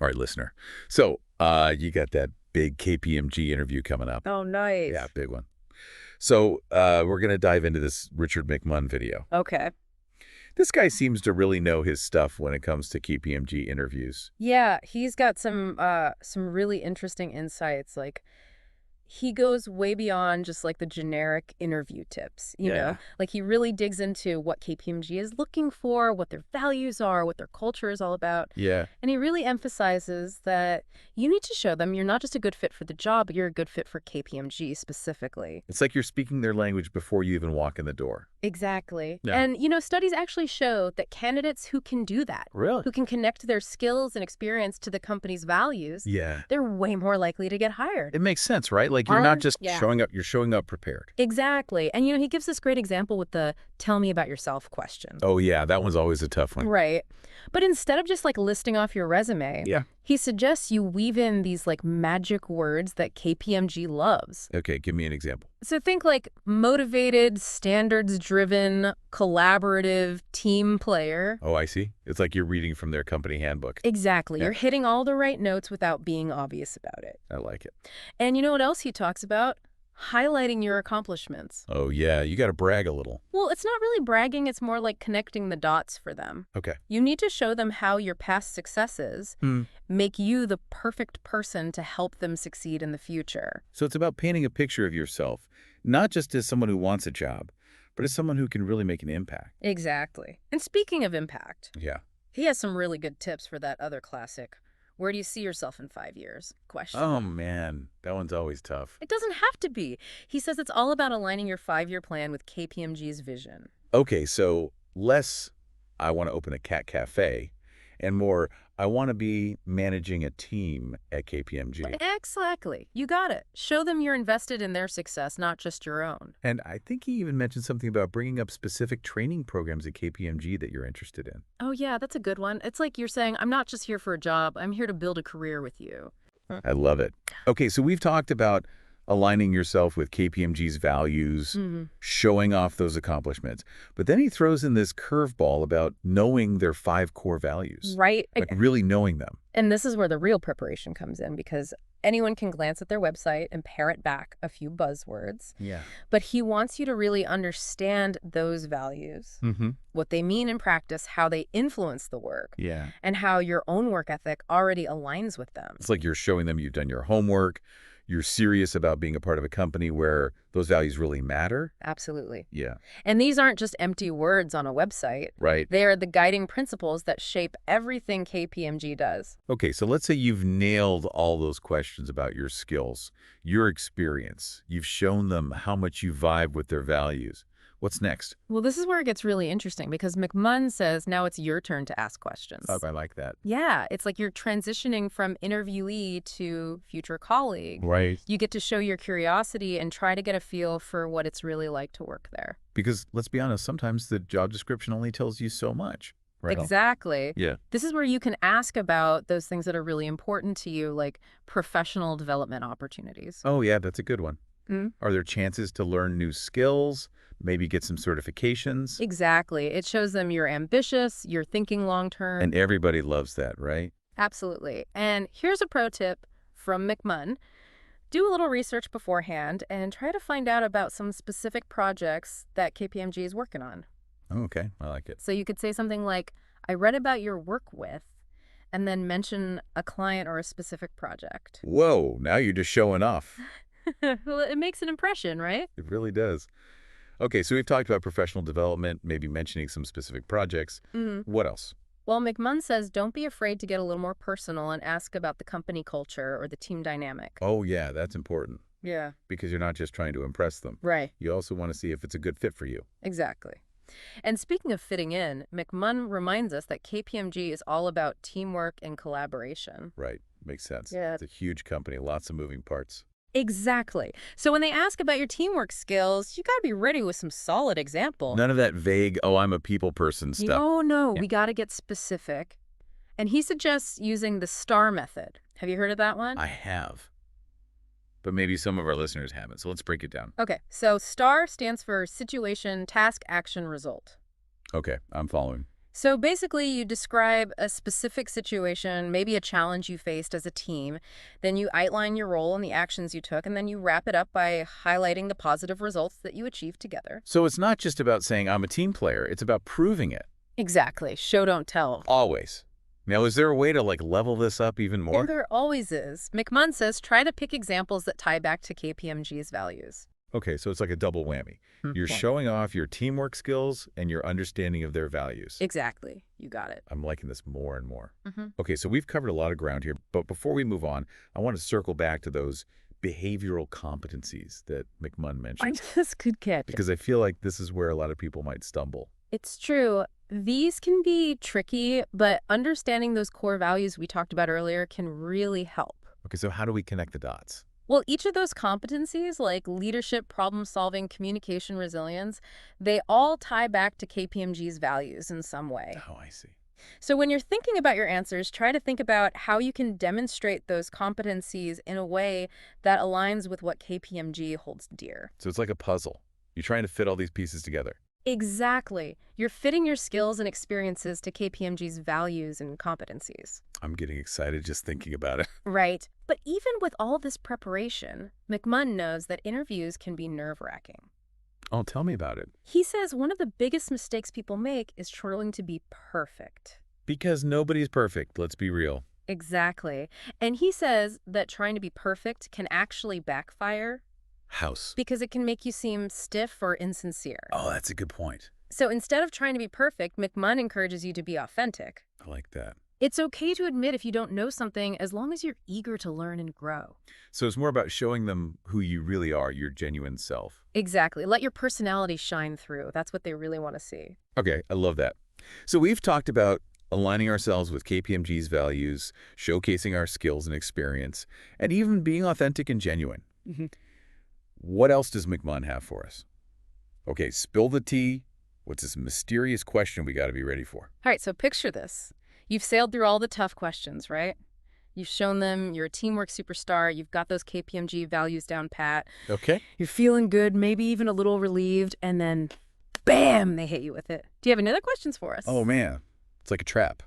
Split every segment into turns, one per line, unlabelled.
All right, listener. So you got that big KPMG interview coming up.
Oh, nice.
Yeah, big one. So we're going to dive into this Richard McMunn video.
Okay.
This guy seems to really know his stuff when it comes to KPMG interviews.
Yeah, he's got some really interesting insights. Like he goes way beyond just like the generic interview tips,
Yeah.
Like he really digs into what KPMG is looking for, what their values are, what their culture is all about.
Yeah.
And he really emphasizes that you need to show them you're not just a good fit for the job, but you're a good fit for KPMG specifically.
It's like you're speaking their language before you even walk in the door.
Exactly.
Yeah.
And, studies actually show that candidates who can do that,
Really?
who can connect their skills and experience to the company's values,
Yeah.
they're way more likely to get hired.
It makes sense, right? Like you're not just
Yeah.
showing up, you're showing up prepared.
Exactly. And, he gives this great example with the tell me about yourself question.
Oh, yeah. That one's always a tough one.
Right. But instead of just like listing off your resume,
Yeah.
he suggests you weave in these like magic words that KPMG loves.
Okay. Give me an example.
So think like motivated, standards-driven, collaborative, team player.
Oh, I see. It's like you're reading from their company handbook.
Exactly.
Yeah.
You're hitting all the right notes without being obvious about it.
I like it.
And you know what else he talks about? Highlighting your accomplishments.
Oh, yeah. You got to brag a little.
Well, it's not really bragging. It's more like connecting the dots for them.
Okay.
You need to show them how your past successes make you the perfect person to help them succeed in the future.
So it's about painting a picture of yourself, not just as someone who wants a job, but as someone who can really make an impact.
Exactly. And speaking of impact,
Yeah.
he has some really good tips for that other classic, where do you see yourself in 5 years? Question.
Oh, man. That one's always tough.
It doesn't have to be. He says it's all about aligning your 5-year plan with KPMG's vision.
Okay, so less, I want to open a cat cafe, and more, I want to be managing a team at KPMG.
Exactly. You got it. Show them you're invested in their success, not just your own.
And I think he even mentioned something about bringing up specific training programs at KPMG that you're interested in.
Oh, yeah, that's a good one. It's like you're saying, I'm not just here for a job. I'm here to build a career with you.
I love it. Okay, so we've talked about aligning yourself with KPMG's values, showing off those accomplishments. But then he throws in this curveball about knowing their 5 core values.
Right.
Like really knowing them.
And this is where the real preparation comes in, because anyone can glance at their website and parrot back a few buzzwords.
Yeah.
But he wants you to really understand those values, what they mean in practice, how they influence the work,
Yeah.
and how your own work ethic already aligns with them.
It's like you're showing them you've done your homework, you're serious about being a part of a company where those values really matter.
Absolutely.
Yeah.
And these aren't just empty words on a website.
Right.
They are the guiding principles that shape everything KPMG does.
Okay, so let's say you've nailed all those questions about your skills, your experience. You've shown them how much you vibe with their values. What's next?
Well, this is where it gets really interesting, because McMunn says now it's your turn to ask questions.
Oh, I like that.
Yeah, it's like you're transitioning from interviewee to future colleague.
Right.
You get to show your curiosity and try to get a feel for what it's really like to work there.
Because let's be honest, sometimes the job description only tells you so much. Right.
Exactly.
Yeah.
This is where you can ask about those things that are really important to you, like professional development opportunities.
Oh, yeah, that's a good one. Are there chances to learn new skills, maybe get some certifications?
Exactly. It shows them you're ambitious, you're thinking long term.
And everybody loves that, right?
Absolutely. And here's a pro tip from McMunn. Do a little research beforehand and try to find out about some specific projects that KPMG is working on.
Oh, okay, I like it.
So you could say something like, I read about your work with, and then mention a client or a specific project.
Whoa, now you're just showing off.
Well, it makes an impression, right?
It really does. Okay, so we've talked about professional development, maybe mentioning some specific projects. What else?
Well, McMunn says don't be afraid to get a little more personal and ask about the company culture or the team dynamic.
Oh, yeah, that's important.
Yeah.
Because you're not just trying to impress them.
Right.
You also want to see if it's a good fit for you.
Exactly. And speaking of fitting in, McMunn reminds us that KPMG is all about teamwork and collaboration.
Right. Makes sense.
Yeah.
It's a huge company, lots of moving parts.
Exactly. So when they ask about your teamwork skills, you got to be ready with some solid example.
None of that vague, oh, I'm a people person stuff.
Oh, no.
Yeah.
We got to get specific. And he suggests using the STAR method. Have you heard of that one?
I have. But maybe some of our listeners haven't, so let's break it down.
Okay. So STAR stands for situation, task, action, result.
Okay, I'm following.
So basically, you describe a specific situation, maybe a challenge you faced as a team, then you outline your role and the actions you took, and then you wrap it up by highlighting the positive results that you achieved together.
So it's not just about saying I'm a team player, it's about proving it.
Exactly. Show, don't tell.
Always. Now, is there a way to level this up even
And
more?
there always is. McMunn says try to pick examples that tie back to KPMG's values.
Okay, so it's like a double whammy. You're
Yeah.
showing off your teamwork skills and your understanding of their values.
Exactly. You got it.
I'm liking this more and more.
Hmm.
Okay, so we've covered a lot of ground here, but before we move on, I want to circle back to those behavioral competencies that McMunn mentioned,
Just good catch.
because I feel like this is where a lot of people might stumble.
It's true. These can be tricky, but understanding those core values we talked about earlier can really help.
Okay, so how do we connect the dots?
Well, each of those competencies, like leadership, problem solving, communication, resilience, they all tie back to KPMG's values in some way.
Oh, I see.
So when you're thinking about your answers, try to think about how you can demonstrate those competencies in a way that aligns with what KPMG holds dear.
So it's like a puzzle. You're trying to fit all these pieces together.
Exactly. You're fitting your skills and experiences to KPMG's values and competencies.
I'm getting excited just thinking about it.
Right. But even with all this preparation, McMunn knows that interviews can be nerve-wracking.
Oh, tell me about it.
He says one of the biggest mistakes people make is trying to be perfect.
Because nobody's perfect, let's be real.
Exactly. And he says that trying to be perfect can actually backfire
House.
because it can make you seem stiff or insincere.
Oh, that's a good point.
So instead of trying to be perfect, McMunn encourages you to be authentic.
I like that.
It's okay to admit if you don't know something as long as you're eager to learn and grow.
So it's more about showing them who you really are, your genuine self.
Exactly. Let your personality shine through. That's what they really want to see.
Okay, I love that. So we've talked about aligning ourselves with KPMG's values, showcasing our skills and experience, and even being authentic and genuine.
Mm-hmm.
What else does McMunn have for us? Okay, spill the tea. What's this mysterious question we got to be ready for?
All right, so picture this. You've sailed through all the tough questions, right? You've shown them you're a teamwork superstar. You've got those KPMG values down pat.
Okay.
You're feeling good, maybe even a little relieved, and then bam, they hit you with it. Do you have any other questions for us?
Oh, man. It's like a trap.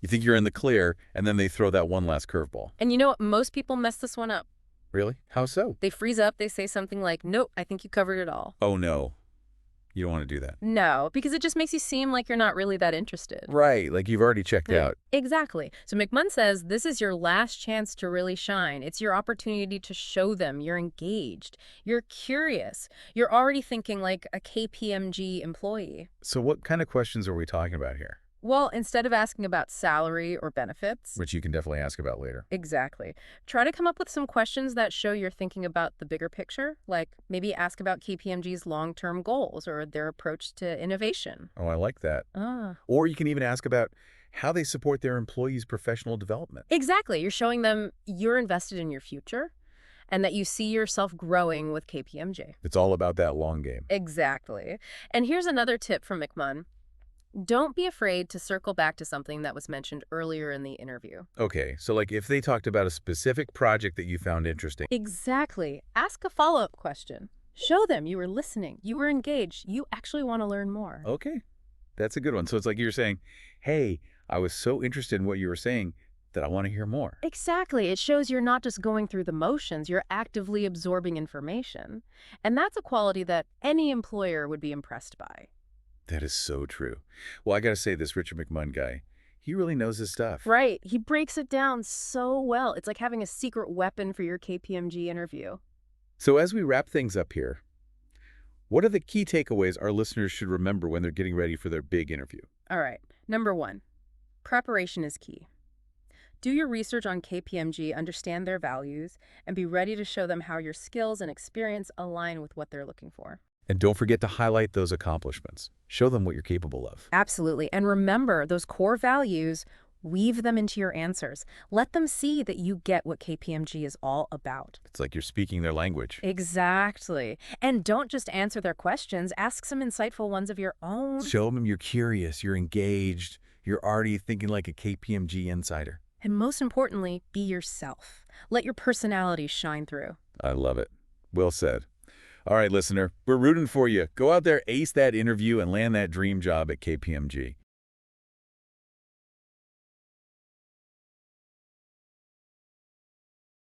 You think you're in the clear, and then they throw that one last curveball.
And you know what? Most people mess this one up.
Really? How so?
They freeze up. They say something like, nope, I think you covered it all.
Oh, no. You don't want to do that.
No, because it just makes you seem like you're not really that interested.
Right, like you've already checked out.
Exactly. So McMunn says this is your last chance to really shine. It's your opportunity to show them you're engaged, you're curious, you're already thinking like a KPMG employee.
So what kind of questions are we talking about here?
Well, instead of asking about salary or benefits,
Which you can definitely ask about later.
exactly. Try to come up with some questions that show you're thinking about the bigger picture, like maybe ask about KPMG's long-term goals or their approach to innovation.
Oh, I like that.
Ah.
Or you can even ask about how they support their employees' professional development.
Exactly. You're showing them you're invested in your future and that you see yourself growing with KPMG.
It's all about that long game.
Exactly. And here's another tip from McMunn. Don't be afraid to circle back to something that was mentioned earlier in the interview.
Okay, so like if they talked about a specific project that you found interesting.
Exactly. Ask a follow-up question. Show them you were listening, you were engaged, you actually want to learn more.
Okay, that's a good one. So it's like you're saying, hey, I was so interested in what you were saying that I want to hear more.
Exactly. It shows you're not just going through the motions, you're actively absorbing information. And that's a quality that any employer would be impressed by.
That is so true. Well, I got to say, this Richard McMunn guy, he really knows his stuff.
Right. He breaks it down so well. It's like having a secret weapon for your KPMG interview.
So as we wrap things up here, what are the key takeaways our listeners should remember when they're getting ready for their big interview?
All right. Number 1, preparation is key. Do your research on KPMG, understand their values, and be ready to show them how your skills and experience align with what they're looking for.
And don't forget to highlight those accomplishments. Show them what you're capable of.
Absolutely. And remember, those core values, weave them into your answers. Let them see that you get what KPMG is all about.
It's like you're speaking their language.
Exactly. And don't just answer their questions. Ask some insightful ones of your own.
Show them you're curious, you're engaged, you're already thinking like a KPMG insider.
And most importantly, be yourself. Let your personality shine through.
I love it. Well said. All right, listener, we're rooting for you. Go out there, ace that interview, and land that dream job at KPMG.